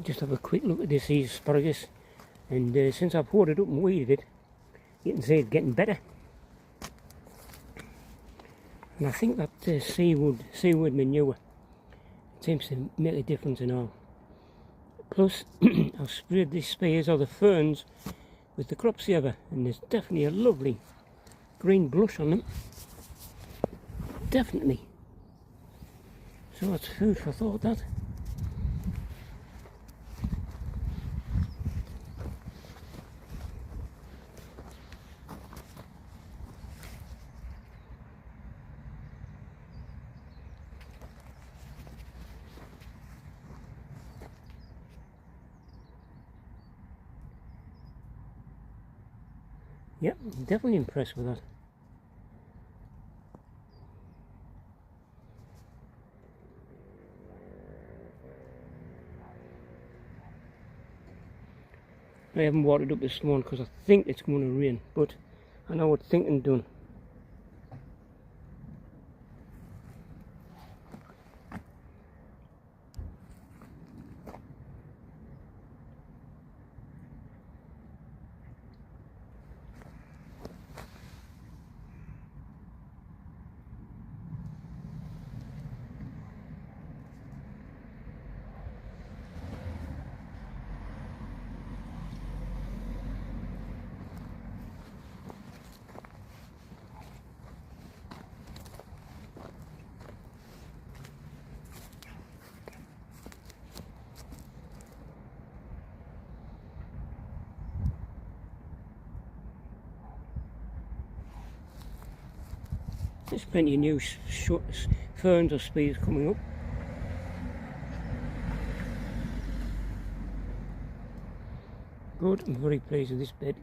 Just have a quick look at this here asparagus, and since I've hoed it up and weeded it, you can see it's getting better. And I think that seaweed manure seems to make a difference in all. Plus, I've sprayed these spears or the ferns with the crop saver, and there's definitely a lovely green blush on them. Definitely. So that's food for thought, that. Yep, I'm definitely impressed with that. I haven't watered up this morning because I think it's going to rain, but I know what's thinking done. There's plenty of new ferns or spears coming up. Good, I'm very pleased with this bed.